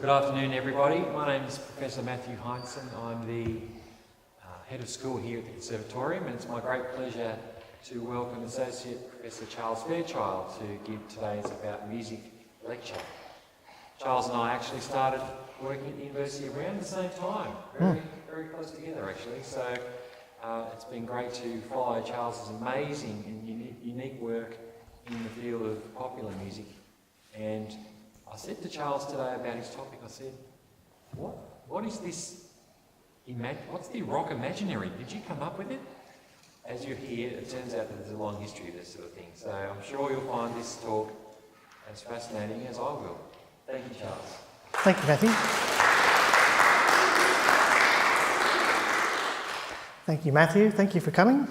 Good afternoon, everybody. My name is Professor Matthew Heinsohn. I'm the head of school here at the Conservatorium, and it's my great pleasure to welcome Associate Professor Charles Fairchild to give today's About Music lecture. Charles and I actually started working at the university around the same time, very close together actually. So it's been great to follow Charles's amazing and unique work in the field of popular music. And I said to Charles today about his topic, I said, what is this, what's the rock imaginary? Did you come up with it? As you hear, it turns out that there's a long history of this sort of thing. So I'm sure you'll find this talk as fascinating as I will. Thank you, Charles. Thank you, Matthew. Thank you, Matthew. Thank you for coming.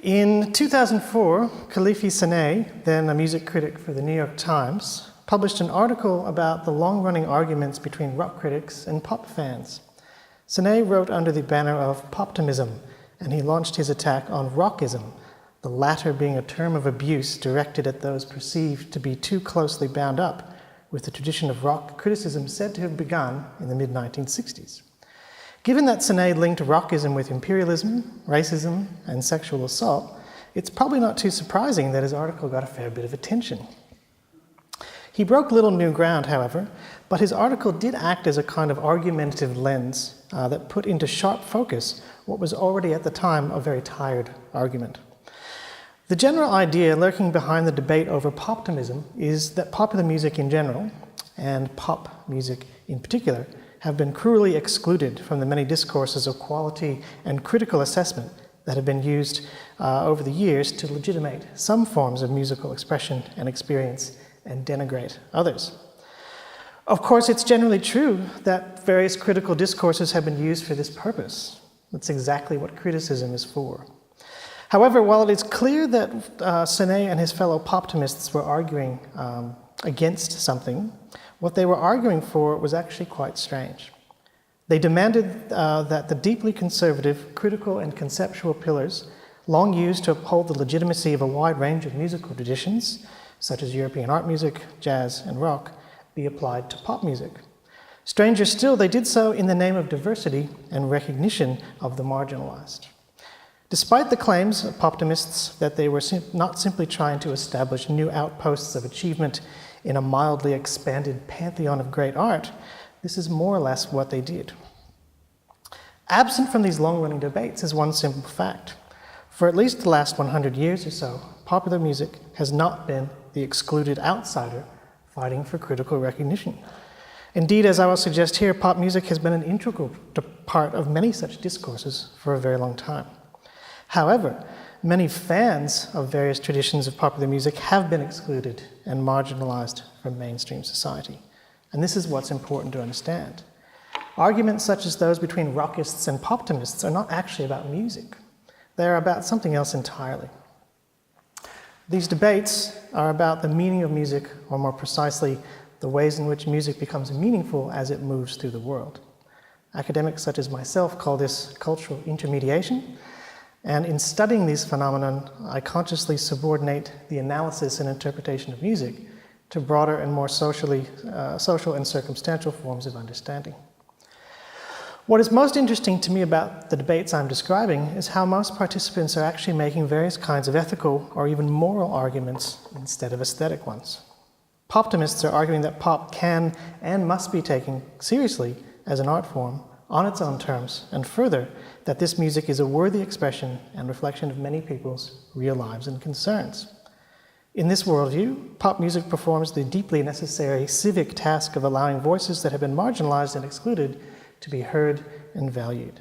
In 2004, Kalifi Sane, then a music critic for the New York Times, published an article about the long-running arguments between rock critics and pop fans. Sane wrote under the banner of poptimism, and he launched his attack on rockism, the latter being a term of abuse directed at those perceived to be too closely bound up with the tradition of rock criticism said to have begun in the mid-1960s. Given that Sane linked rockism with imperialism, racism, and sexual assault, it's probably not too surprising that his article got a fair bit of attention. He broke little new ground, however, but his article did act as a kind of argumentative lens that put into sharp focus what was already at the time a very tired argument. The general idea lurking behind the debate over poptimism is that popular music in general, and pop music in particular, have been cruelly excluded from the many discourses of quality and critical assessment that have been used over the years to legitimate some forms of musical expression and experience and denigrate others. Of course, it's generally true that various critical discourses have been used for this purpose. That's exactly what criticism is for. However, while it is clear that Sane and his fellow poptimists were arguing against something, what they were arguing for was actually quite strange. They demanded that the deeply conservative, critical and conceptual pillars, long used to uphold the legitimacy of a wide range of musical traditions, such as European art music, jazz, and rock, be applied to pop music. Stranger still, they did so in the name of diversity and recognition of the marginalized. Despite the claims of poptimists that they were not simply trying to establish new outposts of achievement in a mildly expanded pantheon of great art, this is more or less what they did. Absent from these long-running debates is one simple fact. For at least the last 100 years or so, popular music has not been the excluded outsider fighting for critical recognition. Indeed, as I will suggest here, pop music has been an integral part of many such discourses for a very long time. However, many fans of various traditions of popular music have been excluded and marginalized from mainstream society. And this is what's important to understand. Arguments such as those between rockists and poptimists are not actually about music. They're about something else entirely. These debates are about the meaning of music, or more precisely, the ways in which music becomes meaningful as it moves through the world. Academics such as myself call this cultural intermediation, and in studying these phenomena, I consciously subordinate the analysis and interpretation of music to broader and more social and circumstantial forms of understanding. What is most interesting to me about the debates I'm describing is how most participants are actually making various kinds of ethical or even moral arguments instead of aesthetic ones. Poptimists are arguing that pop can and must be taken seriously as an art form on its own terms, and further, that this music is a worthy expression and reflection of many people's real lives and concerns. In this worldview, pop music performs the deeply necessary civic task of allowing voices that have been marginalized and excluded to be heard and valued.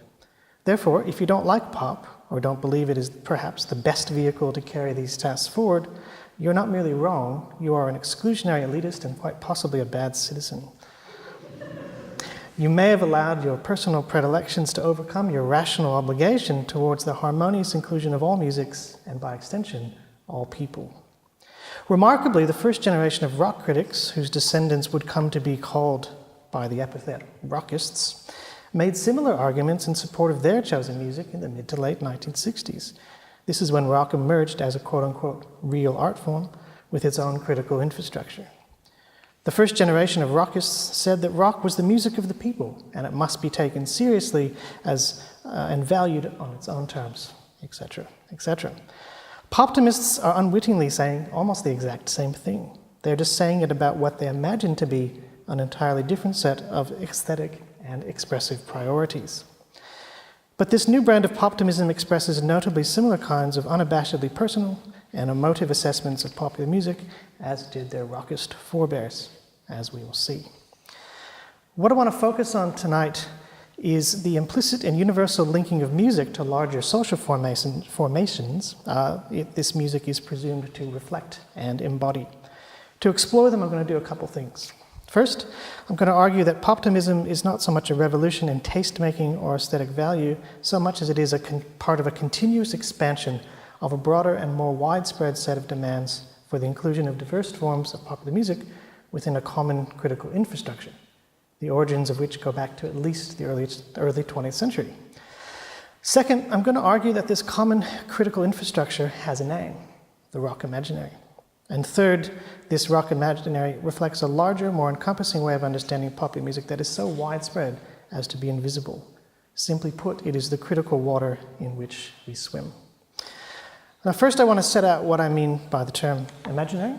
Therefore, if you don't like pop, or don't believe it is perhaps the best vehicle to carry these tasks forward, you're not merely wrong, you are an exclusionary elitist and quite possibly a bad citizen. You may have allowed your personal predilections to overcome your rational obligation towards the harmonious inclusion of all musics, and by extension, all people. Remarkably, the first generation of rock critics, whose descendants would come to be called by the epithet rockists, made similar arguments in support of their chosen music in the mid to late 1960s. This is when rock emerged as a quote-unquote real art form with its own critical infrastructure. The first generation of rockists said that rock was the music of the people, and it must be taken seriously and valued on its own terms, etc., etc. Poptimists are unwittingly saying almost the exact same thing. They're just saying it about what they imagine to be an entirely different set of aesthetic and expressive priorities. But this new brand of poptimism expresses notably similar kinds of unabashedly personal and emotive assessments of popular music, as did their rockist forebears, as we will see. What I want to focus on tonight is the implicit and universal linking of music to larger social formations this music is presumed to reflect and embody. To explore them, I'm going to do a couple things. First, I'm going to argue that poptimism is not so much a revolution in taste-making or aesthetic value, so much as it is part of a continuous expansion of a broader and more widespread set of demands for the inclusion of diverse forms of popular music within a common critical infrastructure, the origins of which go back to at least the early 20th century. Second, I'm going to argue that this common critical infrastructure has a name, the rock imaginary. And third, this rock imaginary reflects a larger, more encompassing way of understanding popular music that is so widespread as to be invisible. Simply put, it is the critical water in which we swim. Now, first I want to set out what I mean by the term imaginary.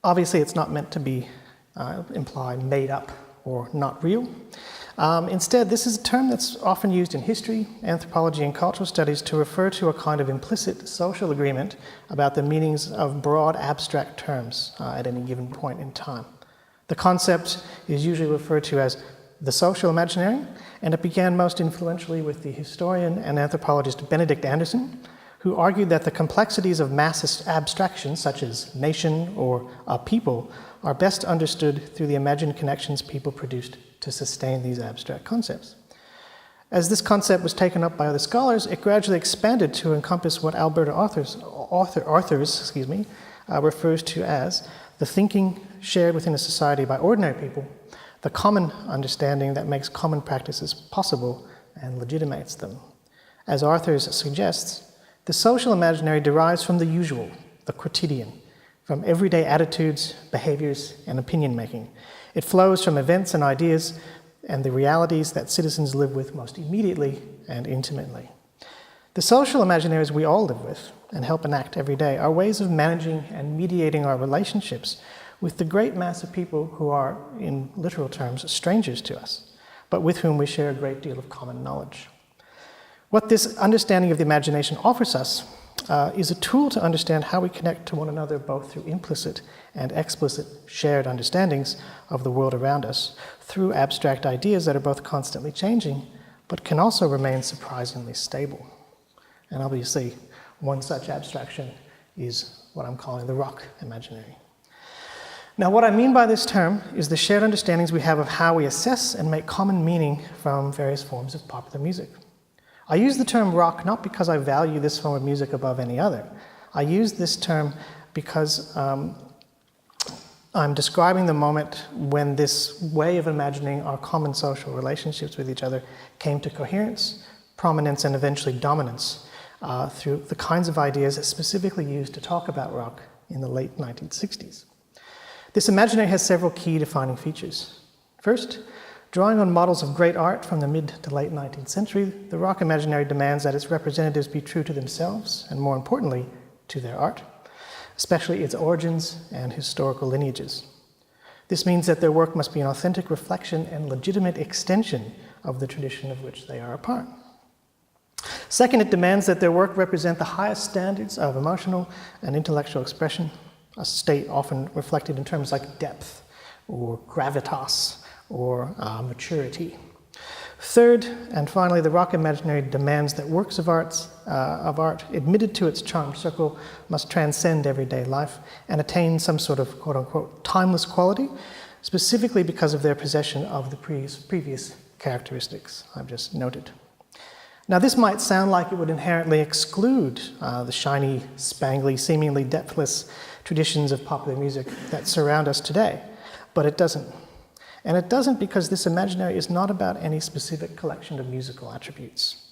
Obviously, it's not meant to be imply made up or not real. Instead, this is a term that's often used in history, anthropology, and cultural studies to refer to a kind of implicit social agreement about the meanings of broad abstract terms at any given point in time. The concept is usually referred to as the social imaginary, and it began most influentially with the historian and anthropologist Benedict Anderson, who argued that the complexities of mass abstractions, such as nation or a people, are best understood through the imagined connections people produced to sustain these abstract concepts. As this concept was taken up by other scholars, it gradually expanded to encompass what Alberta Arthurs refers to as the thinking shared within a society by ordinary people, the common understanding that makes common practices possible and legitimates them. As Arthurs suggests, the social imaginary derives from the usual, the quotidian, from everyday attitudes, behaviors, and opinion-making. It flows from events and ideas and the realities that citizens live with most immediately and intimately. The social imaginaries we all live with and help enact every day are ways of managing and mediating our relationships with the great mass of people who are, in literal terms, strangers to us, but with whom we share a great deal of common knowledge. What this understanding of the imagination offers us is a tool to understand how we connect to one another both through implicit and explicit shared understandings of the world around us, through abstract ideas that are both constantly changing, but can also remain surprisingly stable. And obviously, one such abstraction is what I'm calling the rock imaginary. Now, what I mean by this term is the shared understandings we have of how we assess and make common meaning from various forms of popular music. I use the term rock not because I value this form of music above any other. I use this term because I'm describing the moment when this way of imagining our common social relationships with each other came to coherence, prominence, and eventually dominance through the kinds of ideas specifically used to talk about rock in the late 1960s. This imaginary has several key defining features. First, drawing on models of great art from the mid to late 19th century, the rock imaginary demands that its representatives be true to themselves and, more importantly, to their art, especially its origins and historical lineages. This means that their work must be an authentic reflection and legitimate extension of the tradition of which they are a part. Second, it demands that their work represent the highest standards of emotional and intellectual expression, a state often reflected in terms like depth or gravitas or maturity. Third, and finally, the rock imaginary demands that works of art admitted to its charmed circle must transcend everyday life and attain some sort of quote-unquote timeless quality, specifically because of their possession of the previous characteristics I've just noted. Now, this might sound like it would inherently exclude the shiny, spangly, seemingly depthless traditions of popular music that surround us today, but it doesn't. And it doesn't because this imaginary is not about any specific collection of musical attributes.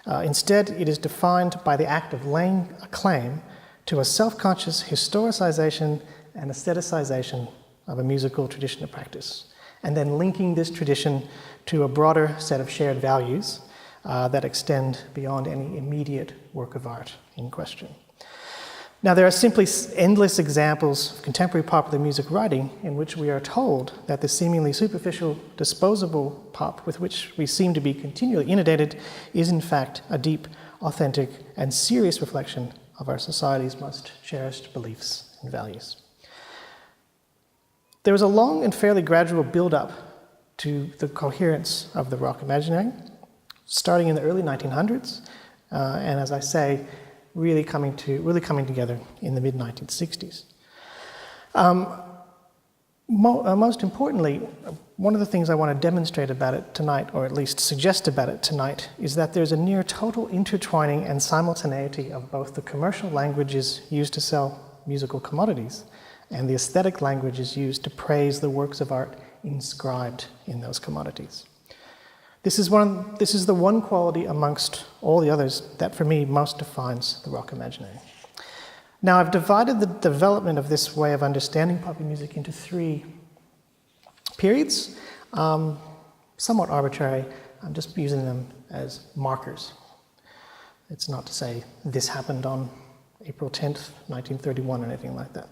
Instead, it is defined by the act of laying a claim to a self-conscious historicization and aestheticization of a musical tradition of practice, and then linking this tradition to a broader set of shared values that extend beyond any immediate work of art in question. Now, there are simply endless examples of contemporary popular music writing in which we are told that the seemingly superficial, disposable pop with which we seem to be continually inundated is in fact a deep, authentic, and serious reflection of our society's most cherished beliefs and values. There was a long and fairly gradual build-up to the coherence of the rock imaginary, starting in the early 1900s, and as I say, really coming together in the mid-1960s. Most importantly, one of the things I want to demonstrate about it tonight, or at least suggest about it tonight, is that there's a near total intertwining and simultaneity of both the commercial languages used to sell musical commodities and the aesthetic languages used to praise the works of art inscribed in those commodities. This is the one quality amongst all the others that for me most defines the rock imaginary. Now, I've divided the development of this way of understanding popular music into 3 periods, somewhat arbitrary. I'm just using them as markers. It's not to say this happened on April 10th, 1931 or anything like that.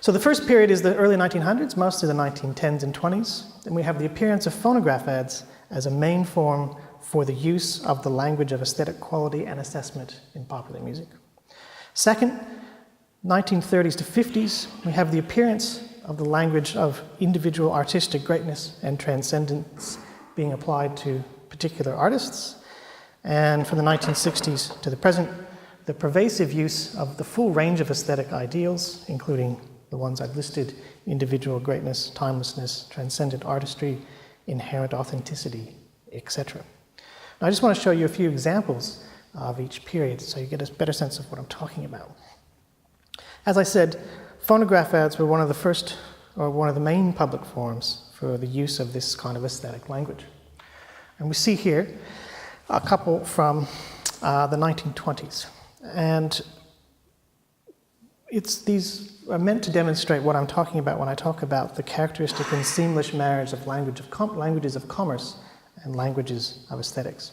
So the first period is the early 1900s, mostly the 1910s and 20s, and we have the appearance of phonograph ads as a main form for the use of the language of aesthetic quality and assessment in popular music. Second, 1930s to 50s, we have the appearance of the language of individual artistic greatness and transcendence being applied to particular artists. And from the 1960s to the present, the pervasive use of the full range of aesthetic ideals, including the ones I've listed: individual greatness, timelessness, transcendent artistry, inherent authenticity, etc. Now, I just want to show you a few examples of each period so you get a better sense of what I'm talking about. As I said, phonograph ads were one of the first, or one of the main public forums for the use of this kind of aesthetic language. And we see here a couple from the 1920s. And these are meant to demonstrate what I'm talking about when I talk about the characteristic and seamless marriage of languages of commerce and languages of aesthetics.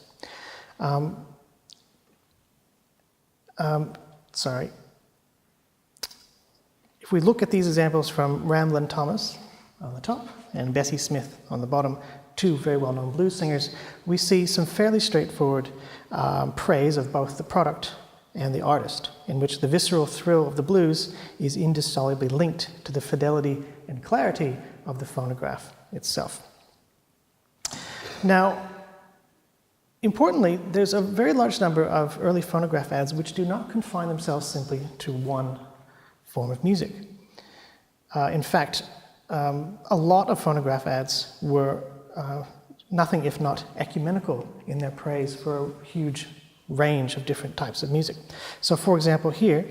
If we look at these examples from Ramblin' Thomas on the top and Bessie Smith on the bottom, 2 very well-known blues singers, we see some fairly straightforward praise of both the product and the artist, in which the visceral thrill of the blues is indissolubly linked to the fidelity and clarity of the phonograph itself. Now, importantly, there's a very large number of early phonograph ads which do not confine themselves simply to one form of music. In fact, a lot of phonograph ads were nothing if not ecumenical in their praise for a huge range of different types of music. So, for example, here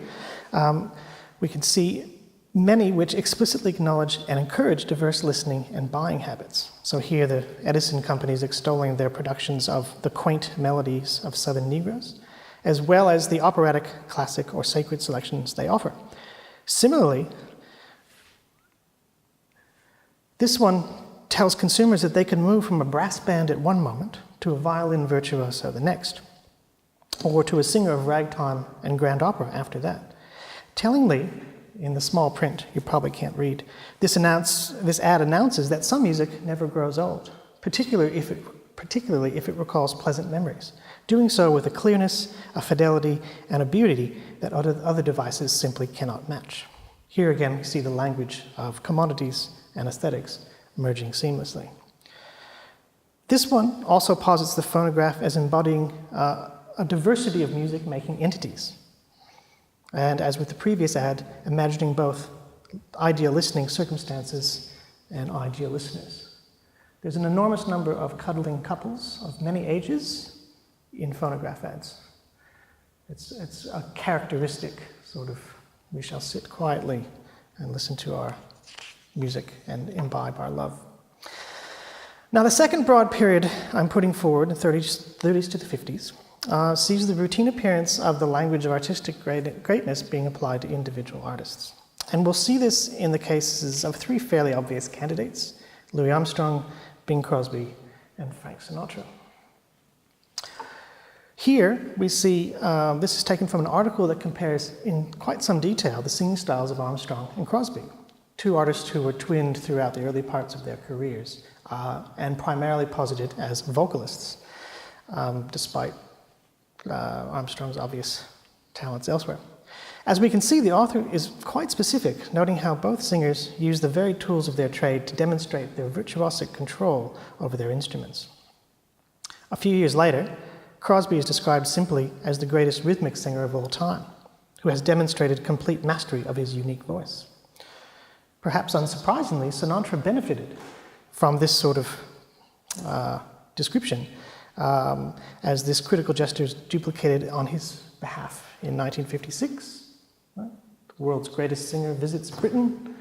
we can see many which explicitly acknowledge and encourage diverse listening and buying habits. So here the Edison company is extolling their productions of the quaint melodies of Southern Negroes, as well as the operatic, classic, or sacred selections they offer. Similarly, this one tells consumers that they can move from a brass band at one moment to a violin virtuoso the next, or to a singer of ragtime and grand opera after that. Tellingly, in the small print you probably can't read, this ad announces that some music never grows old, particularly if it recalls pleasant memories, doing so with a clearness, a fidelity, and a beauty that other devices simply cannot match. Here again we see the language of commodities and aesthetics merging seamlessly. This one also posits the phonograph as embodying a diversity of music-making entities. And as with the previous ad, imagining both ideal listening circumstances and ideal listeners. There's an enormous number of cuddling couples of many ages in phonograph ads. It's a characteristic sort of, we shall sit quietly and listen to our music and imbibe our love. Now, the second broad period I'm putting forward, the 30s to the 50s, sees the routine appearance of the language of artistic greatness being applied to individual artists. And we'll see this in the cases of three fairly obvious candidates: Louis Armstrong, Bing Crosby, and Frank Sinatra. Here we see, this is taken from an article that compares in quite some detail the singing styles of Armstrong and Crosby, two artists who were twinned throughout the early parts of their careers and primarily posited as vocalists, despite Armstrong's obvious talents elsewhere. As we can see, the author is quite specific, noting how both singers use the very tools of their trade to demonstrate their virtuosic control over their instruments. A few years later, Crosby is described simply as the greatest rhythmic singer of all time, who has demonstrated complete mastery of his unique voice. Perhaps unsurprisingly, Sinatra benefited from this sort of description, as this critical gesture is duplicated on his behalf in 1956. Right? The world's greatest singer visits Britain.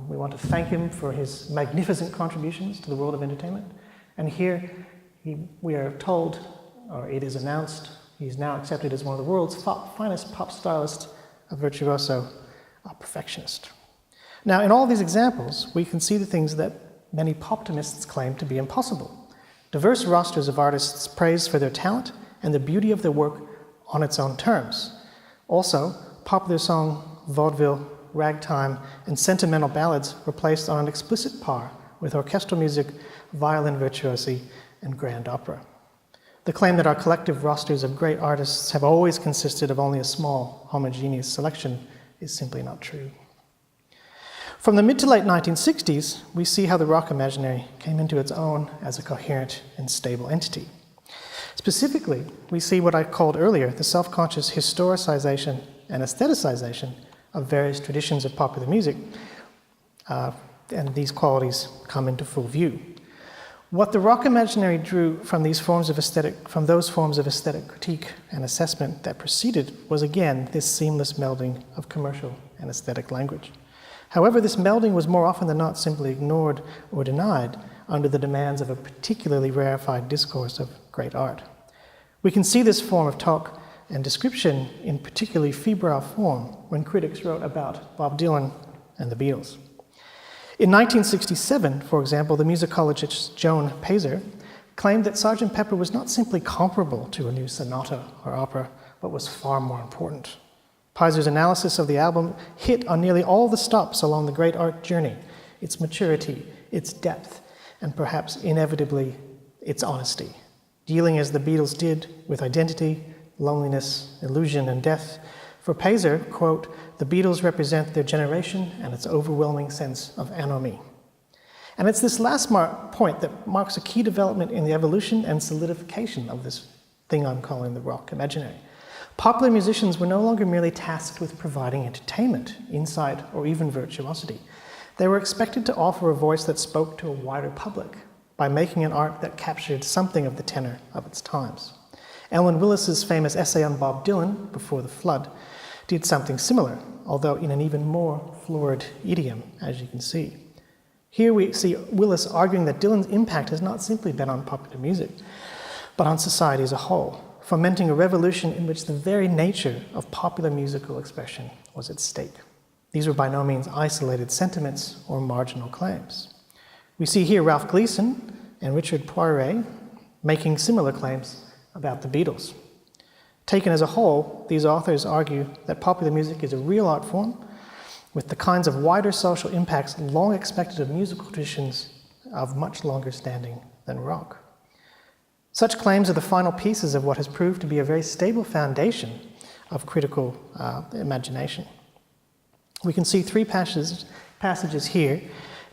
We want to thank him for his magnificent contributions to the world of entertainment. And here we are told, or it is announced, he's now accepted as one of the world's finest pop stylists, a virtuoso, a perfectionist. Now, in all these examples, we can see the things that many poptimists claim to be impossible. Diverse rosters of artists praised for their talent and the beauty of their work on its own terms. Also, popular song, vaudeville, ragtime, and sentimental ballads were placed on an explicit par with orchestral music, violin virtuosi, and grand opera. The claim that our collective rosters of great artists have always consisted of only a small, homogeneous selection is simply not true. From the mid to late 1960s, we see how the rock imaginary came into its own as a coherent and stable entity. Specifically, we see what I called earlier the self-conscious historicization and aestheticization of various traditions of popular music, and these qualities come into full view. What the rock imaginary drew from those forms of aesthetic critique and assessment that preceded was again this seamless melding of commercial and aesthetic language. However, this melding was more often than not simply ignored or denied under the demands of a particularly rarefied discourse of great art. We can see this form of talk and description in particularly febrile form when critics wrote about Bob Dylan and the Beatles. In 1967, for example, the musicologist Joan Pazer claimed that Sgt. Pepper was not simply comparable to a new sonata or opera, but was far more important. Pazer's analysis of the album hit on nearly all the stops along the great art journey, its maturity, its depth, and perhaps inevitably its honesty. Dealing as the Beatles did with identity, loneliness, illusion, and death, for Pazer, quote, "The Beatles represent their generation and its overwhelming sense of anomie." And it's this last point that marks a key development in the evolution and solidification of this thing I'm calling the rock imaginary. Popular musicians were no longer merely tasked with providing entertainment, insight, or even virtuosity. They were expected to offer a voice that spoke to a wider public by making an art that captured something of the tenor of its times. Ellen Willis's famous essay on Bob Dylan, Before the Flood, did something similar, although in an even more florid idiom, as you can see. Here we see Willis arguing that Dylan's impact has not simply been on popular music, but on society as a whole, fomenting a revolution in which the very nature of popular musical expression was at stake. These were by no means isolated sentiments or marginal claims. We see here Ralph Gleason and Richard Poiret making similar claims about the Beatles. Taken as a whole, these authors argue that popular music is a real art form with the kinds of wider social impacts long expected of musical traditions of much longer standing than rock. Such claims are the final pieces of what has proved to be a very stable foundation of critical imagination. We can see three passages here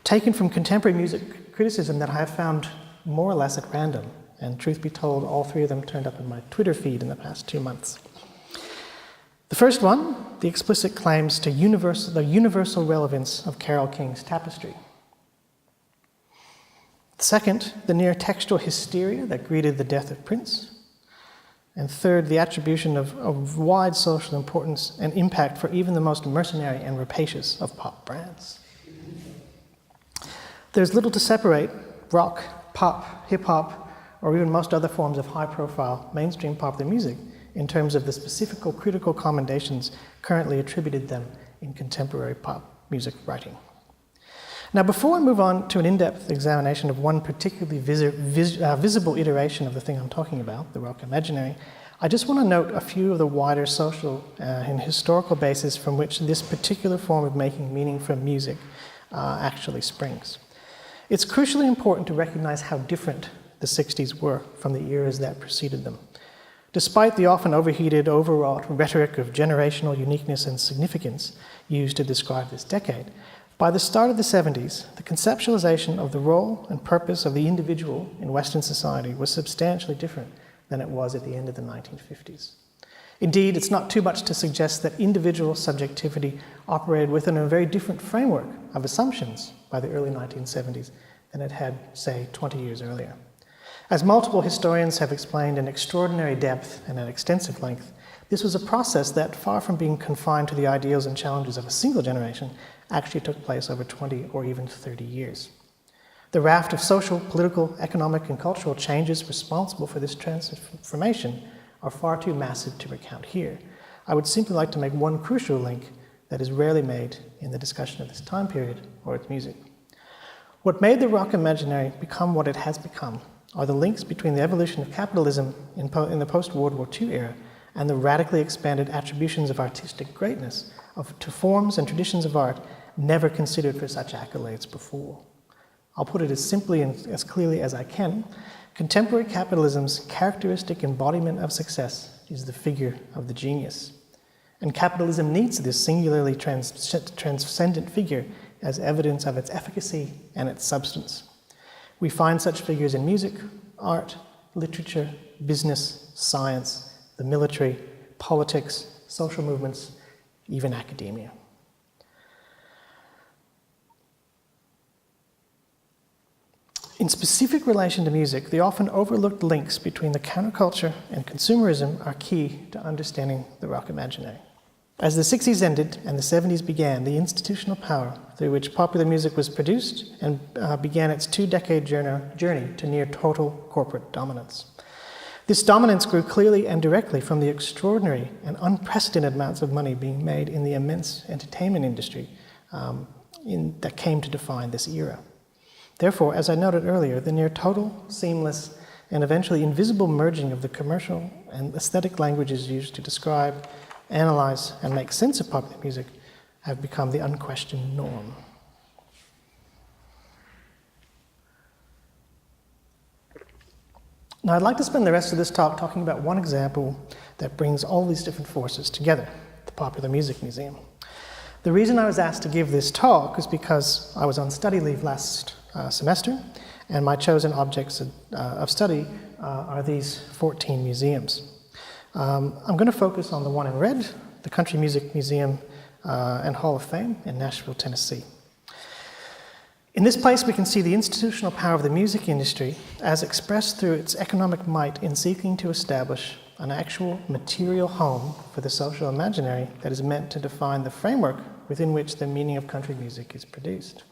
taken from contemporary music criticism that I have found more or less at random. And truth be told, all three of them turned up in my Twitter feed in the past 2 months. The first one, the explicit claims to the universal relevance of Carole King's Tapestry. The second, the near textual hysteria that greeted the death of Prince. And third, the attribution of wide social importance and impact for even the most mercenary and rapacious of pop brands. There's little to separate rock, pop, hip-hop, or even most other forms of high-profile mainstream popular music in terms of the specific or critical commendations currently attributed them in contemporary pop music writing. Now, before I move on to an in-depth examination of one particularly visible iteration of the thing I'm talking about, the rock imaginary, I just want to note a few of the wider social and historical bases from which this particular form of making meaning from music actually springs. It's crucially important to recognize how different the 60s were from the eras that preceded them. Despite the often overheated, overwrought rhetoric of generational uniqueness and significance used to describe this decade, by the start of the 70s, the conceptualization of the role and purpose of the individual in Western society was substantially different than it was at the end of the 1950s. Indeed, it's not too much to suggest that individual subjectivity operated within a very different framework of assumptions by the early 1970s than it had, say, 20 years earlier. As multiple historians have explained in extraordinary depth and at extensive length, this was a process that, far from being confined to the ideals and challenges of a single generation, actually took place over 20 or even 30 years. The raft of social, political, economic, and cultural changes responsible for this transformation are far too massive to recount here. I would simply like to make one crucial link that is rarely made in the discussion of this time period or its music. What made the rock imaginary become what it has become are the links between the evolution of capitalism in the post-World War II era and the radically expanded attributions of artistic greatness to forms and traditions of art never considered for such accolades before. I'll put it as simply and as clearly as I can. Contemporary capitalism's characteristic embodiment of success is the figure of the genius. And capitalism needs this singularly transcendent figure as evidence of its efficacy and its substance. We find such figures in music, art, literature, business, science, the military, politics, social movements, even academia. In specific relation to music, the often overlooked links between the counterculture and consumerism are key to understanding the rock imaginary. As the 60s ended and the 70s began, the institutional power through which popular music was produced and began its two-decade journey to near total corporate dominance. This dominance grew clearly and directly from the extraordinary and unprecedented amounts of money being made in the immense entertainment industry that came to define this era. Therefore, as I noted earlier, the near total, seamless, and eventually invisible merging of the commercial and aesthetic languages used to describe, analyze, and make sense of popular music have become the unquestioned norm. Now, I'd like to spend the rest of this talk talking about one example that brings all these different forces together, the Popular Music Museum. The reason I was asked to give this talk is because I was on study leave last semester, and my chosen objects of study are these 14 museums. I'm going to focus on the one in red, the Country Music Museum and Hall of Fame in Nashville, Tennessee. In this place, we can see the institutional power of the music industry as expressed through its economic might in seeking to establish an actual material home for the social imaginary that is meant to define the framework within which the meaning of country music is produced.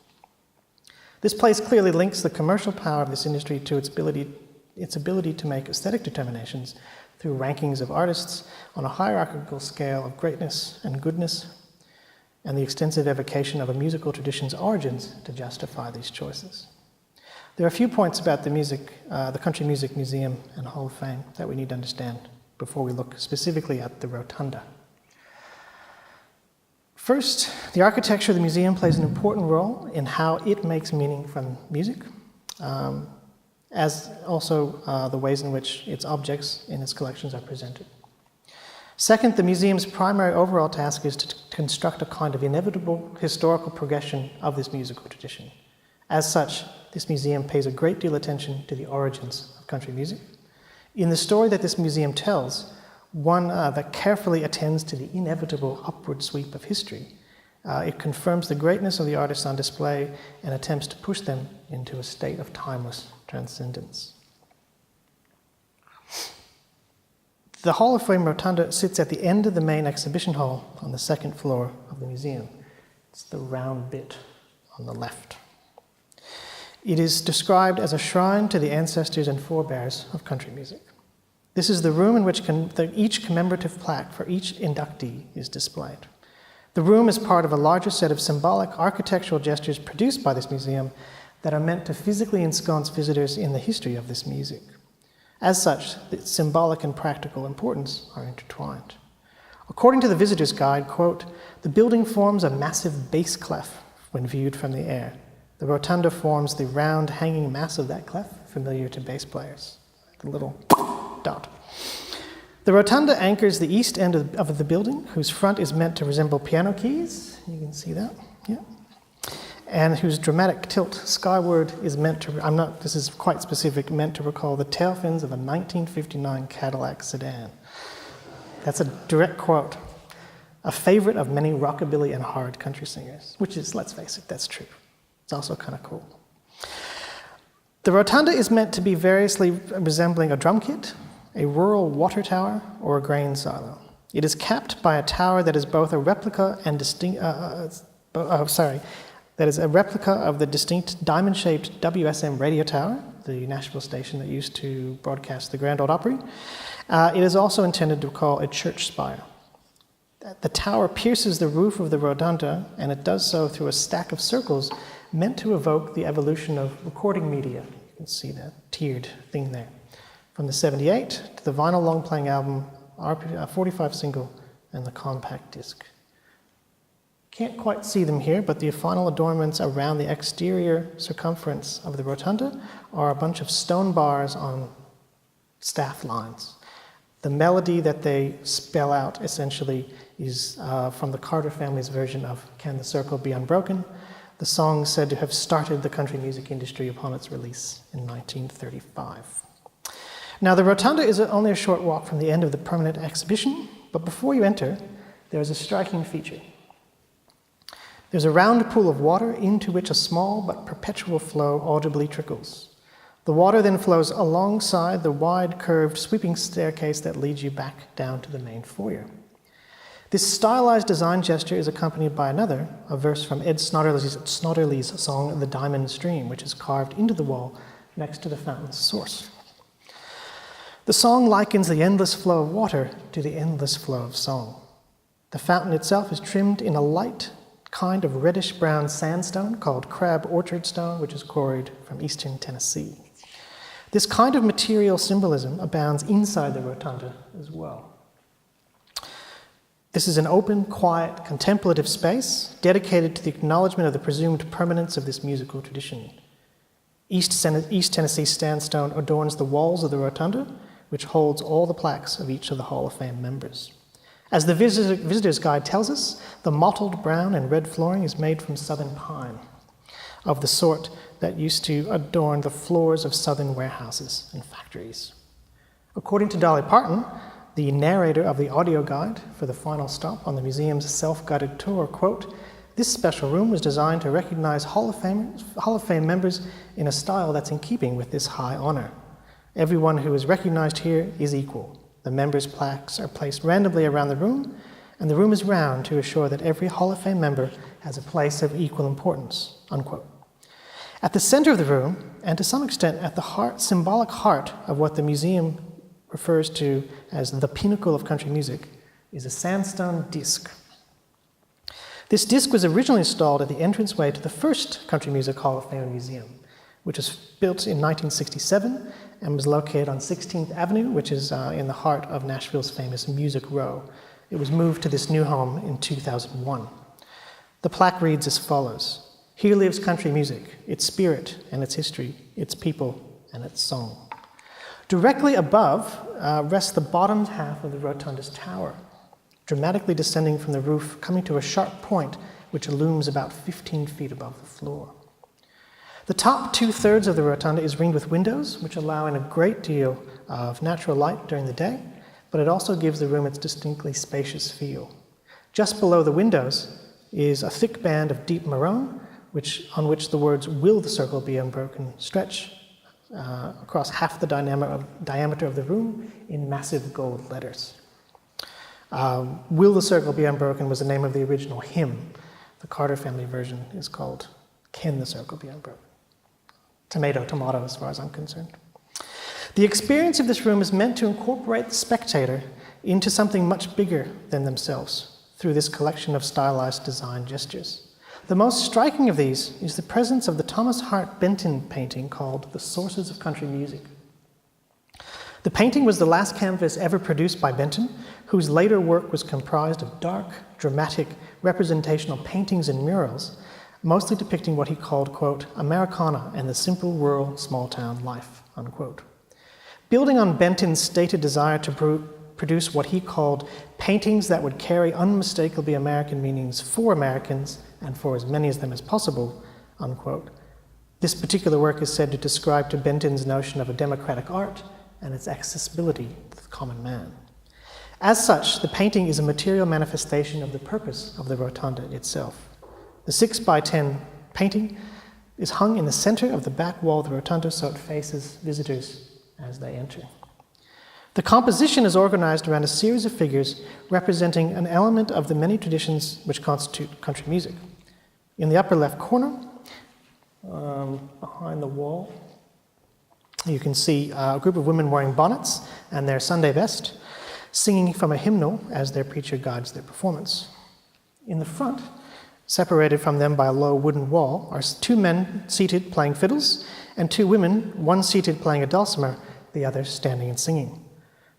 This place clearly links the commercial power of this industry to its ability to make aesthetic determinations through rankings of artists on a hierarchical scale of greatness and goodness, and the extensive evocation of a musical tradition's origins to justify these choices. There are a few points about the Country Music Museum and Hall of Fame that we need to understand before we look specifically at the Rotunda. First, the architecture of the museum plays an important role in how it makes meaning from music, as also the ways in which its objects in its collections are presented. Second, the museum's primary overall task is to construct a kind of inevitable historical progression of this musical tradition. As such, this museum pays a great deal of attention to the origins of country music. In the story that this museum tells, one that carefully attends to the inevitable upward sweep of history, it confirms the greatness of the artists on display and attempts to push them into a state of timeless transcendence. The Hall of Fame Rotunda sits at the end of the main exhibition hall on the second floor of the museum. It's the round bit on the left. It is described as a shrine to the ancestors and forebears of country music. This is the room in which each commemorative plaque for each inductee is displayed. The room is part of a larger set of symbolic architectural gestures produced by this museum that are meant to physically ensconce visitors in the history of this music. As such, the symbolic and practical importance are intertwined. According to the visitor's guide, quote, "The building forms a massive bass clef when viewed from the air. The rotunda forms the round hanging mass of that clef, familiar to bass players." The little dot. The rotunda anchors the east end of the building, whose front is meant to resemble piano keys. You can see that, yeah. And whose dramatic tilt skyward is meant to, this is quite specific, meant to recall the tail fins of a 1959 Cadillac sedan. That's a direct quote. A favorite of many rockabilly and hard country singers, which is, let's face it, that's true. It's also kind of cool. The rotunda is meant to be variously resembling a drum kit, a rural water tower, or a grain silo. It is capped by a tower that is both a replica and that is a replica of the distinct diamond-shaped WSM radio tower, the Nashville station that used to broadcast the Grand Ole Opry. It is also intended to recall a church spire. The tower pierces the roof of the rotunda, and it does so through a stack of circles meant to evoke the evolution of recording media. You can see that tiered thing there. From the 78 to the vinyl long-playing album, 45 single, and the compact disc. Can't quite see them here, but the final adornments around the exterior circumference of the rotunda are a bunch of stone bars on staff lines. The melody that they spell out essentially is from the Carter family's version of "Can the Circle Be Unbroken?" The song said to have started the country music industry upon its release in 1935. Now, the rotunda is only a short walk from the end of the permanent exhibition, but before you enter, there is a striking feature. There's a round pool of water into which a small but perpetual flow audibly trickles. The water then flows alongside the wide, curved, sweeping staircase that leads you back down to the main foyer. This stylized design gesture is accompanied by another, a verse from Ed Snodderly's song, "The Diamond Stream," which is carved into the wall next to the fountain's source. The song likens the endless flow of water to the endless flow of song. The fountain itself is trimmed in a light kind of reddish-brown sandstone called crab orchard stone, which is quarried from eastern Tennessee. This kind of material symbolism abounds inside the rotunda as well. This is an open, quiet, contemplative space dedicated to the acknowledgement of the presumed permanence of this musical tradition. East Tennessee sandstone adorns the walls of the rotunda, which holds all the plaques of each of the Hall of Fame members. As the visitor's guide tells us, the mottled brown and red flooring is made from southern pine, of the sort that used to adorn the floors of southern warehouses and factories. According to Dolly Parton, the narrator of the audio guide for the final stop on the museum's self-guided tour, quote, "This special room was designed to recognize Hall of Fame members in a style that's in keeping with this high honor. Everyone who is recognized here is equal. The members' plaques are placed randomly around the room, and the room is round to assure that every Hall of Fame member has a place of equal importance," unquote. At the center of the room, and to some extent at the symbolic heart of what the museum refers to as the pinnacle of country music, is a sandstone disc. This disc was originally installed at the entranceway to the first Country Music Hall of Fame museum, which was built in 1967 and was located on 16th Avenue, which is in the heart of Nashville's famous Music Row. It was moved to this new home in 2001. The plaque reads as follows: "Here lives country music, its spirit and its history, its people and its song." Directly above rests the bottom half of the rotunda's tower, dramatically descending from the roof, coming to a sharp point which looms about 15 feet above the floor. The top 2/3 of the rotunda is ringed with windows, which allow in a great deal of natural light during the day, but it also gives the room its distinctly spacious feel. Just below the windows is a thick band of deep maroon, on which the words "Will the Circle Be Unbroken" stretch across half the diameter of the room in massive gold letters. "Will the Circle Be Unbroken" was the name of the original hymn. The Carter family version is called "Can the Circle Be Unbroken?" Tomato, tomato, as far as I'm concerned. The experience of this room is meant to incorporate the spectator into something much bigger than themselves through this collection of stylized design gestures. The most striking of these is the presence of the Thomas Hart Benton painting called The Sources of Country Music. The painting was the last canvas ever produced by Benton, whose later work was comprised of dark, dramatic, representational paintings and murals, mostly depicting what he called, quote, Americana and the simple rural small-town life, unquote. Building on Benton's stated desire to produce what he called paintings that would carry unmistakably American meanings for Americans and for as many of them as possible, unquote. This particular work is said to describe to Benton's notion of a democratic art and its accessibility to the common man. As such, the painting is a material manifestation of the purpose of the Rotunda itself. The 6x10 painting is hung in the center of the back wall of the Rotunda so it faces visitors as they enter. The composition is organized around a series of figures representing an element of the many traditions which constitute country music. In the upper left corner, behind the wall, you can see a group of women wearing bonnets and their Sunday best, singing from a hymnal as their preacher guides their performance. In the front, separated from them by a low wooden wall, are two men seated playing fiddles and two women, one seated playing a dulcimer, the other standing and singing.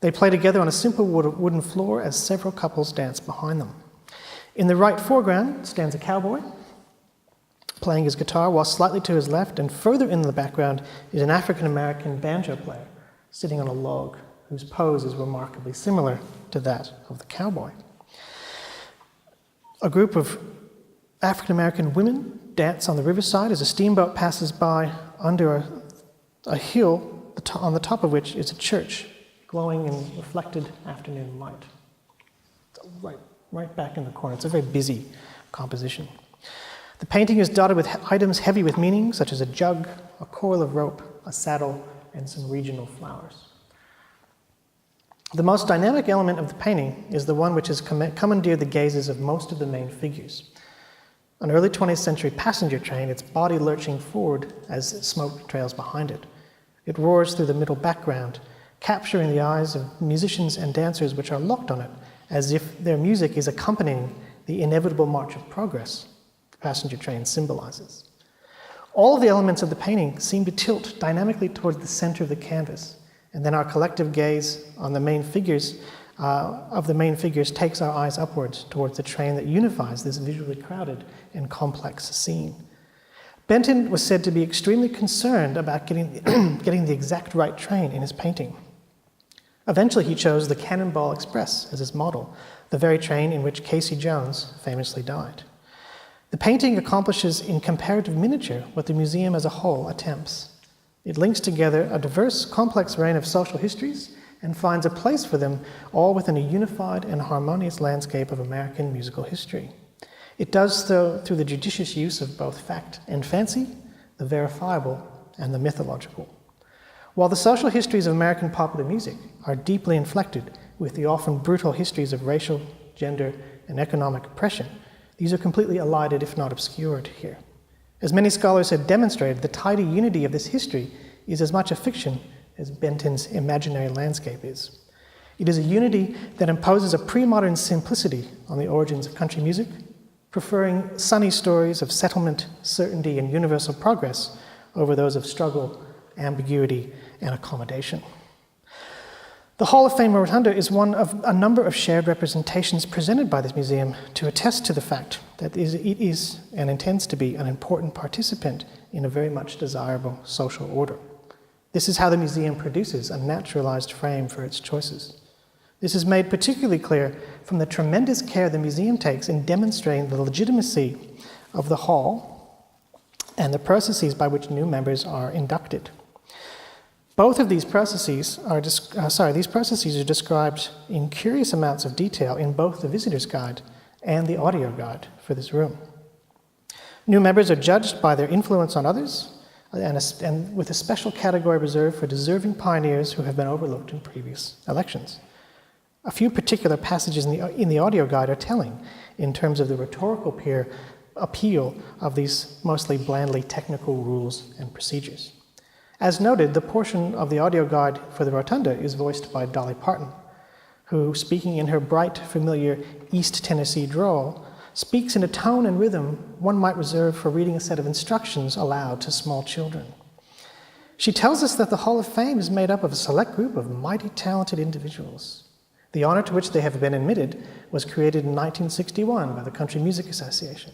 They play together on a simple wooden floor as several couples dance behind them. In the right foreground stands a cowboy playing his guitar, while slightly to his left and further in the background is an African-American banjo player sitting on a log whose pose is remarkably similar to that of the cowboy. A group of African-American women dance on the riverside as a steamboat passes by under a hill on the top of which is a church glowing in reflected afternoon light. It's right back in the corner. It's a very busy composition. The painting is dotted with items heavy with meaning, such as a jug, a coil of rope, a saddle, and some regional flowers. The most dynamic element of the painting is the one which has commandeered the gazes of most of the main figures. An early 20th century passenger train, its body lurching forward as smoke trails behind it. It roars through the middle background, capturing the eyes of musicians and dancers which are locked on it, as if their music is accompanying the inevitable march of progress the passenger train symbolizes. All of the elements of the painting seem to tilt dynamically towards the center of the canvas, and then our collective gaze on the main figures takes our eyes upwards towards the train that unifies this visually crowded and complex scene. Benton was said to be extremely concerned about getting the exact right train in his painting. Eventually he chose the Cannonball Express as his model, the very train in which Casey Jones famously died. The painting accomplishes in comparative miniature what the museum as a whole attempts. It links together a diverse, complex range of social histories and finds a place for them all within a unified and harmonious landscape of American musical history. It does so through the judicious use of both fact and fancy, the verifiable and the mythological. While the social histories of American popular music are deeply inflected with the often brutal histories of racial, gender, and economic oppression, these are completely elided, if not obscured here. As many scholars have demonstrated, the tidy unity of this history is as much a fiction as Benton's imaginary landscape is. It is a unity that imposes a pre-modern simplicity on the origins of country music, preferring sunny stories of settlement, certainty, and universal progress over those of struggle, ambiguity, and accommodation. The Hall of Fame Rotunda is one of a number of shared representations presented by this museum to attest to the fact that it is and intends to be an important participant in a very much desirable social order. This is how the museum produces a naturalized frame for its choices. This is made particularly clear from the tremendous care the museum takes in demonstrating the legitimacy of the hall and the processes by which new members are inducted. Both of these processes are described in curious amounts of detail in both the visitor's guide and the audio guide for this room. New members are judged by their influence on others, and with a special category reserved for deserving pioneers who have been overlooked in previous elections. A few particular passages in the audio guide are telling in terms of the rhetorical appeal of these mostly blandly technical rules and procedures. As noted, the portion of the audio guide for the Rotunda is voiced by Dolly Parton, who, speaking in her bright, familiar East Tennessee drawl, speaks in a tone and rhythm one might reserve for reading a set of instructions aloud to small children. She tells us that the Hall of Fame is made up of a select group of mighty talented individuals. The honor to which they have been admitted was created in 1961 by the Country Music Association.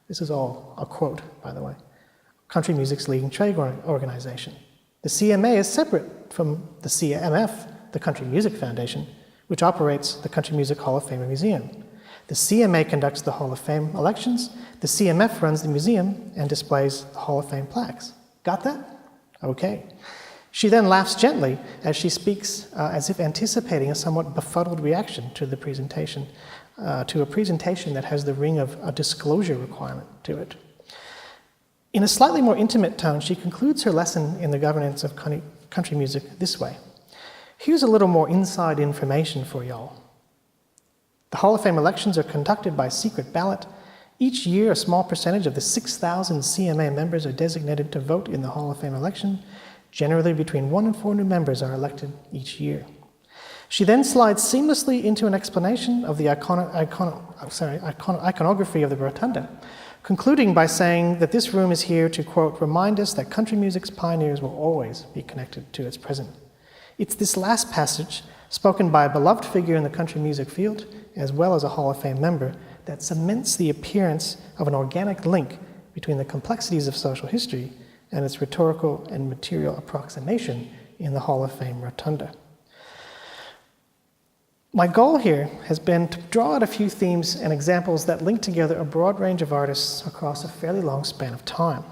This is all a quote, by the way. Country music's leading trade organization. The CMA is separate from the CMF, the Country Music Foundation, which operates the Country Music Hall of Fame Museum. The CMA conducts the Hall of Fame elections. The CMF runs the museum and displays the Hall of Fame plaques. Got that? Okay. She then laughs gently as she speaks as if anticipating a somewhat befuddled reaction to the presentation, to a presentation that has the ring of a disclosure requirement to it. In a slightly more intimate tone, she concludes her lesson in the governance of country music this way. Here's a little more inside information for y'all. The Hall of Fame elections are conducted by secret ballot. Each year, a small percentage of the 6,000 CMA members are designated to vote in the Hall of Fame election. Generally, between 1 and 4 new members are elected each year. She then slides seamlessly into an explanation of the iconography of the Rotunda, concluding by saying that this room is here to, quote, remind us that country music's pioneers will always be connected to its present. It's this last passage, spoken by a beloved figure in the country music field, as well as a Hall of Fame member, that cements the appearance of an organic link between the complexities of social history and its rhetorical and material approximation in the Hall of Fame Rotunda. My goal here has been to draw out a few themes and examples that link together a broad range of artists across a fairly long span of time.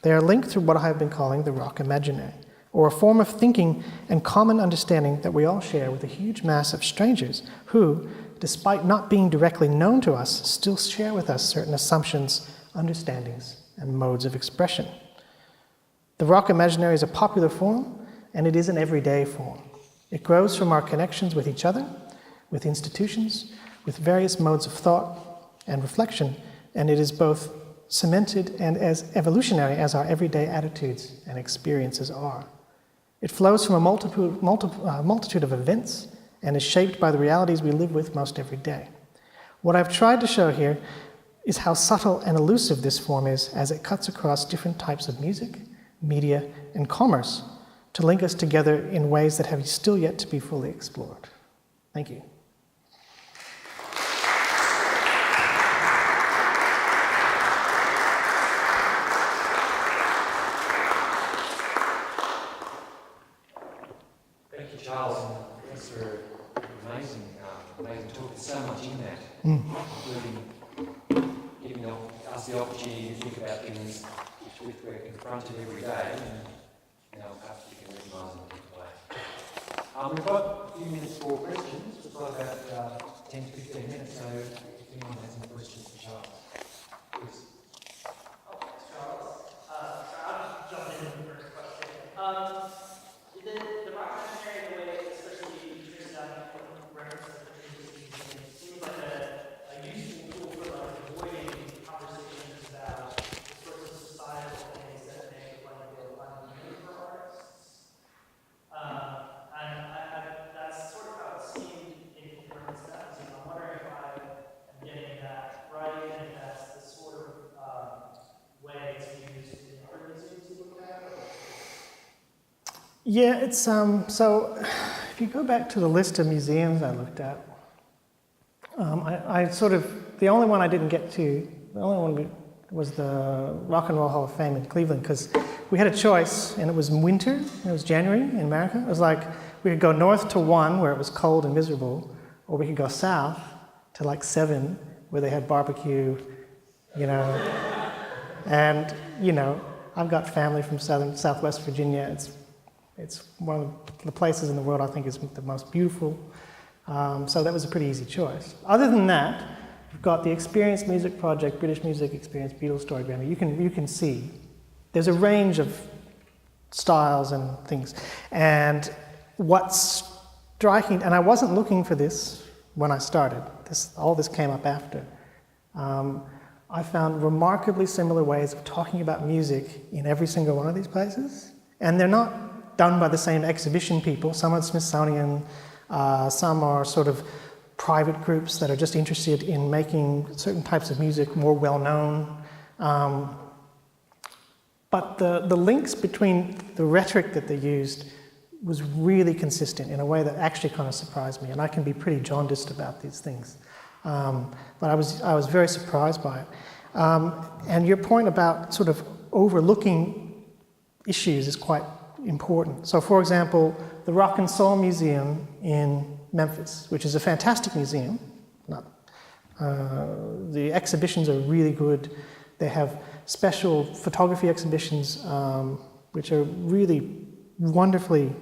They are linked through what I have been calling the rock imaginary, or a form of thinking and common understanding that we all share with a huge mass of strangers who, despite not being directly known to us, still share with us certain assumptions, understandings, and modes of expression. The rock imaginary is a popular form, and it is an everyday form. It grows from our connections with each other, with institutions, with various modes of thought and reflection, and it is both cemented and as evolutionary as our everyday attitudes and experiences are. It flows from a multitude of events and is shaped by the realities we live with most every day. What I've tried to show here is how subtle and elusive this form is as it cuts across different types of music, media, and commerce to link us together in ways that have still yet to be fully explored. Thank you. Thank you, Charles and Professor. Amazing talk. There's so much in that, including giving us the opportunity to think about things which we're confronted every day, and perhaps we can recognise them in a different way. We've got a few minutes for questions. We've got about 10 to 15 minutes, so if anyone has any questions for Charles, please. Thanks, Charles. So I'll just jump in with the first question. The rock imaginary, the way, especially traced out reference to the music, seems like a useful tool for avoiding conversations about the sorts of societal things that make life feel unneeded for artists. That's sort of how it seemed in different steps. And I'm wondering if I am getting that right, and if that's the sort of way it's used in other museums you look at. Yeah, it's so if you go back to the list of museums I looked at, I sort of, the only one I didn't get to, the only one was the Rock and Roll Hall of Fame in Cleveland, because we had a choice, and it was winter, it was January in America. It was like we could go north to 1 where it was cold and miserable, or we could go south to like 7 where they had barbecue, and I've got family from Southwest Virginia. It's one of the places in the world I think is the most beautiful. So that was a pretty easy choice. Other than that, you've got the Experience Music Project, British Music Experience, Beatles Storygram. You can see there's a range of styles and things. And what's striking, and I wasn't looking for this when I started. All this came up after. I found remarkably similar ways of talking about music in every single one of these places. And they're not done by the same exhibition people. Some are Smithsonian, some are sort of private groups that are just interested in making certain types of music more well-known. But the links between the rhetoric that they used was really consistent in a way that actually kind of surprised me. And I can be pretty jaundiced about these things. But I was very surprised by it. And your point about sort of overlooking issues is quite important. So for example, the Rock and Soul Museum in Memphis, which is a fantastic museum. The exhibitions are really good. They have special photography exhibitions which are really wonderfully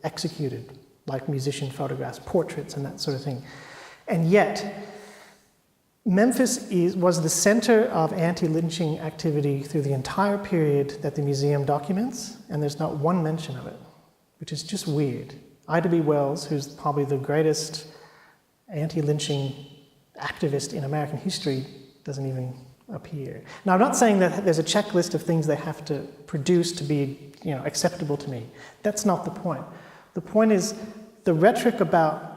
executed, like musician photographs, portraits and that sort of thing. And yet, Memphis was the center of anti-lynching activity through the entire period that the museum documents, and there's not one mention of it, which is just weird. Ida B. Wells, who's probably the greatest anti-lynching activist in American history, doesn't even appear. Now, I'm not saying that there's a checklist of things they have to produce to be, acceptable to me. That's not the point. The point is the rhetoric about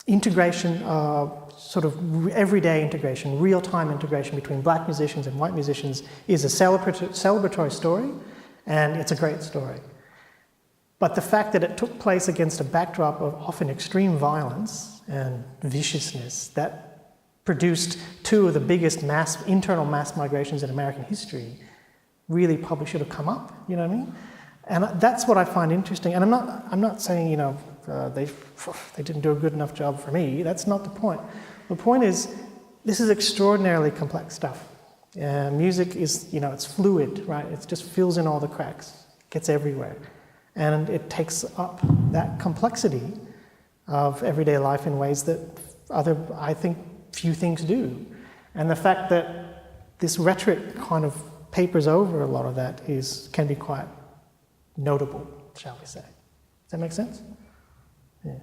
integration, sort of everyday integration, real-time integration between black musicians and white musicians is a celebratory story, and it's a great story. But the fact that it took place against a backdrop of often extreme violence and viciousness that produced two of the biggest internal mass migrations in American history really probably should have come up, you know what I mean? And that's what I find interesting. And I'm not saying, they didn't do a good enough job for me. That's not the point. The point is, this is extraordinarily complex stuff. Music is, it's fluid, right? It just fills in all the cracks, gets everywhere. And it takes up that complexity of everyday life in ways that I think, few things do. And the fact that this rhetoric kind of papers over a lot of that can be quite notable, shall we say. Does that make sense? Yeah.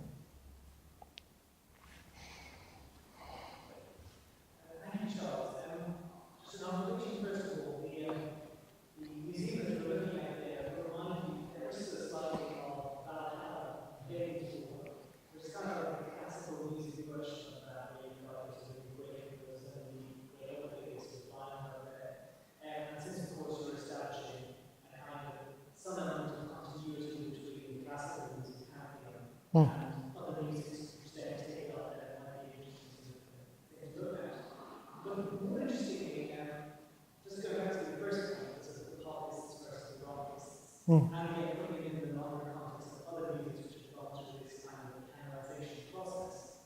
Thank you, Charles. Just an observation, first of all, the museum that you're looking at there reminds me ever so slightly of Valhalla, David's War, which is kind of like a classical music version of that, where you've got this really great person and the elevators with line over there. And since, of course, you're establishing a kind of some element of continuity between the classical music pantheon and other musics which then take up that might be interesting thing to look at. But more interestingly, just going back to the first point, so the popists versus the rockists, and again putting it in the longer context of other musics which have gone through this kind of canonization process,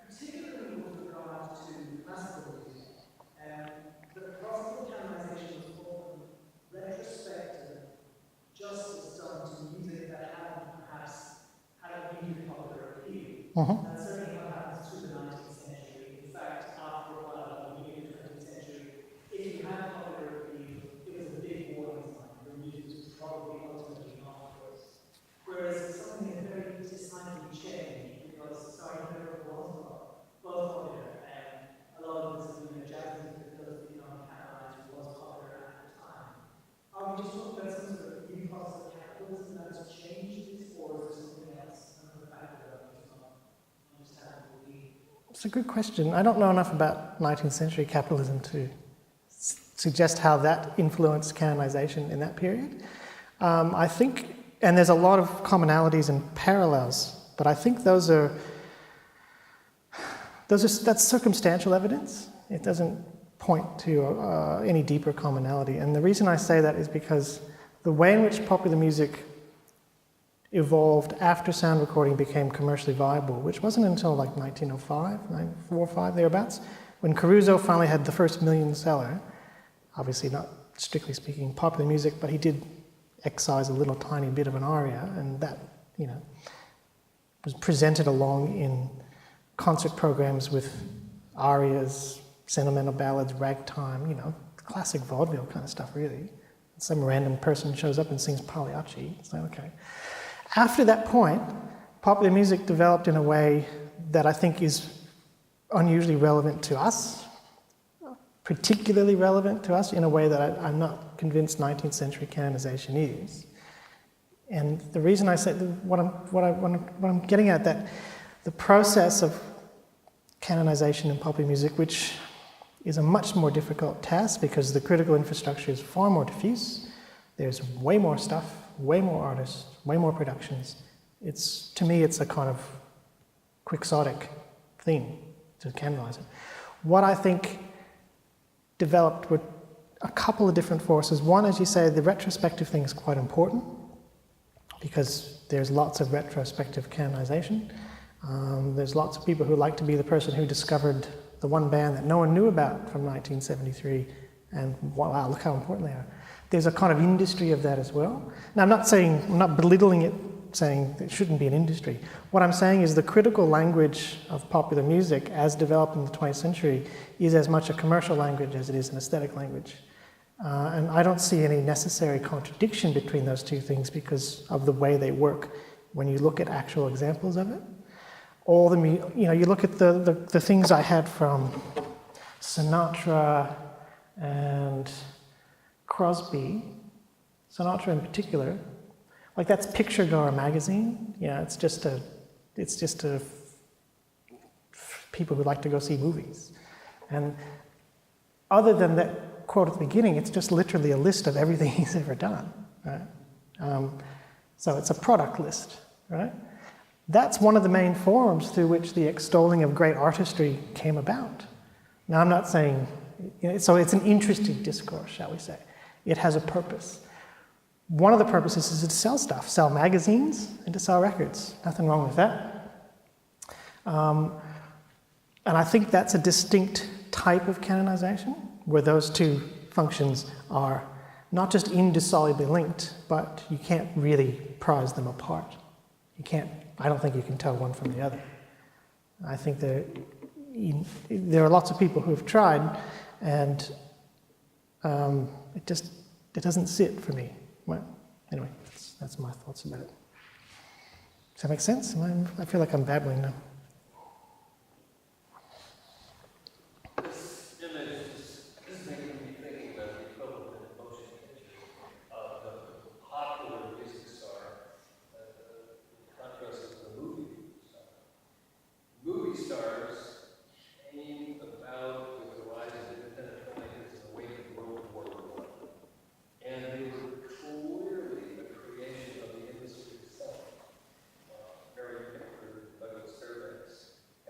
particularly with regard to classical music, the process of canonization was often retrospective justice done to music that hadn't perhaps had a immediate popular appeal. That's certainly what happens through the 19th century. In fact, after a while, at the beginning of the 20th century, if you had popular appeal, it was a big warning sign. Your music was probably ultimately not yours. Whereas something had very decidedly changed because Sgt. Pepper was popular, and a lot of this jazz music that was canonized was popular at the time. Are we just talking about some sort of new process of capitalism that has changed this, or is there something else, another factor that I'm just not understanding? It's a good question. I don't know enough about 19th century capitalism to suggest how that influenced canonization in that period. I think, and there's a lot of commonalities and parallels, but I think that's circumstantial evidence. It doesn't point to any deeper commonality. And the reason I say that is because the way in which popular music evolved after sound recording became commercially viable, which wasn't until like 1905, 1945, thereabouts, when Caruso finally had the first million seller. Obviously not strictly speaking popular music, but he did excise a little tiny bit of an aria, and that, was presented along in concert programs with arias, sentimental ballads, ragtime, classic vaudeville kind of stuff, really. Some random person shows up and sings Pagliacci. It's like, okay. After that point, popular music developed in a way that I think is unusually relevant to us, particularly relevant to us in a way that I'm not convinced 19th century canonization is. And the reason I say what I'm getting at, that the process of canonization in popular music, which is a much more difficult task because the critical infrastructure is far more diffuse. There's way more stuff, way more artists, way more productions. To me, it's a kind of quixotic thing to canonize it. What I think developed were a couple of different forces. One, as you say, the retrospective thing is quite important because there's lots of retrospective canonization. There's lots of people who like to be the person who discovered the one band that no one knew about from 1973, and wow, look how important they are. There's a kind of industry of that as well. Now, I'm not belittling it, saying it shouldn't be an industry. What I'm saying is the critical language of popular music, as developed in the 20th century, is as much a commercial language as it is an aesthetic language. And I don't see any necessary contradiction between those two things because of the way they work when you look at actual examples of it. You look at the things I had from Sinatra and Crosby, Sinatra in particular, like that's Picture Goer magazine. Yeah, it's just a people who like to go see movies. And other than that quote at the beginning, it's just literally a list of everything he's ever done, right? So it's a product list, right? That's one of the main forms through which the extolling of great artistry came about. Now, I'm not saying, so it's an interesting discourse, shall we say. It has a purpose. One of the purposes is to sell stuff, sell magazines and to sell records. Nothing wrong with that. And I think that's a distinct type of canonization, where those two functions are not just indissolubly linked, but you can't really prize them apart. I don't think you can tell one from the other. I think there are lots of people who have tried, and it doesn't sit for me. Well, anyway, that's my thoughts about it. Does that make sense? I feel like I'm babbling now. This image is making me think about the equivalent motion picture of the popular music star, in contrast with the movie star. Movie stars came about with the rise of independent filmmakers in the wake of World War I. And they were clearly a creation of the industry itself. Mary Pickford, Douglas Fairbanks,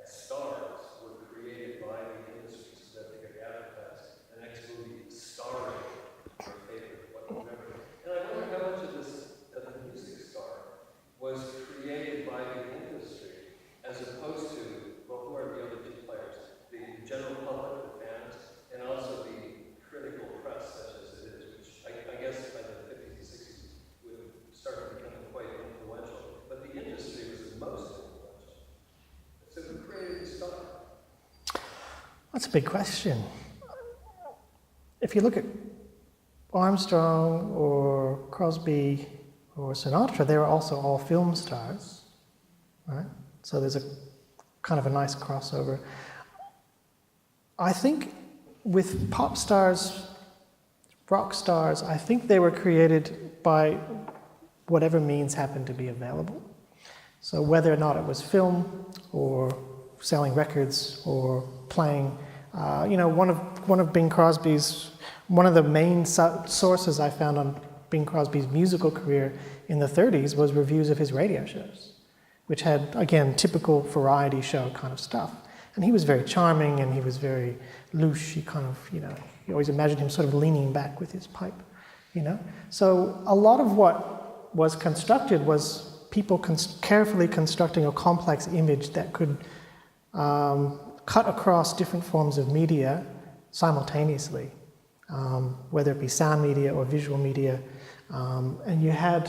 as stars were created by the industry so that they could advertise the next movie starring their favorite whatever. And I wonder how much of the music star was created by the industry as opposed to, well, who are the other two players? The general public, the fans, and also the critical press, such as it is, which I guess by the 50s and 60s would start becoming quite influential. But the industry was the most influential. So who created the star? That's a big question. If you look at Armstrong or Crosby or Sinatra, they were also all film stars, right? So there's a kind of a nice crossover. I think with pop stars, rock stars, I think they were created by whatever means happened to be available. So whether or not it was film or selling records or playing, one of Bing Crosby's, one of the main sources I found on Bing Crosby's musical career in the 30s was reviews of his radio shows, which had, again, typical variety show kind of stuff. And he was very charming and he was very louche. He kind of, you always imagined him sort of leaning back with his pipe, So a lot of what was constructed was people carefully constructing a complex image that could cut across different forms of media simultaneously, whether it be sound media or visual media. And you had,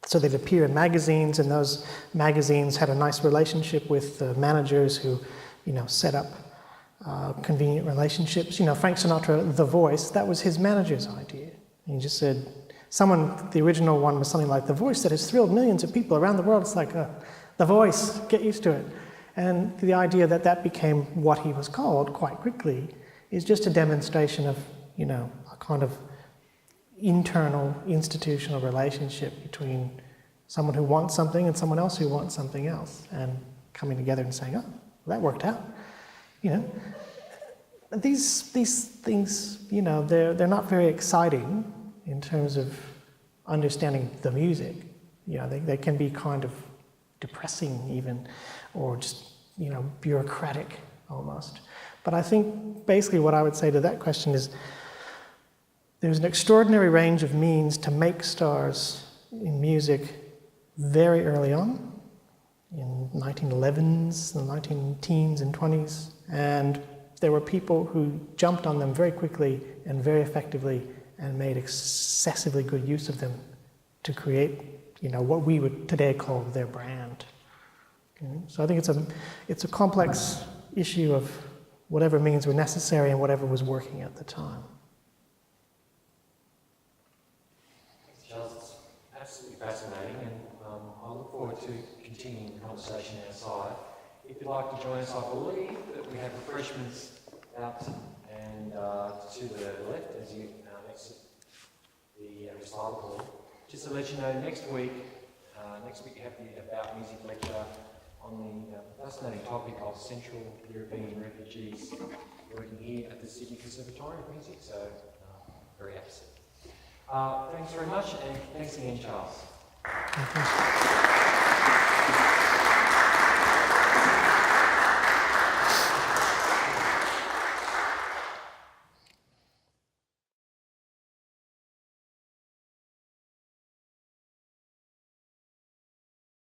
so they'd appear in magazines, and those magazines had a nice relationship with the managers who, set up convenient relationships. Frank Sinatra, The Voice, that was his manager's idea. He just said, the original one was something like, the voice that has thrilled millions of people around the world. It's like, The Voice, get used to it. And the idea that that became what he was called quite quickly is just a demonstration of, you know, a kind of internal institutional relationship between someone who wants something and someone else who wants something else, and coming together and saying, oh, well, that worked out. You know, these things, you know, they're not very exciting in terms of understanding the music. You know, they can be kind of depressing even, or just, you know, bureaucratic almost. But I think basically what I would say to that question is there's an extraordinary range of means to make stars in music very early on, in 1911s, the 19-teens and 20s, and there were people who jumped on them very quickly and very effectively and made excessively good use of them to create, you know, what we would today call their brand. Okay? So I think it's a complex issue of whatever means were necessary and whatever was working at the time. Thanks, Charles. It's absolutely fascinating, and I look forward to continuing the conversation outside. If you'd like to join us, I believe that we have refreshments out and to the left as you exit the recital hall. Just to let you know, next week you have the About Music lecture on the fascinating topic of Central European refugees working here at the Sydney Conservatorium of Music, so very happy to see you. Thanks very much, and thanks again, Charles. Thank you.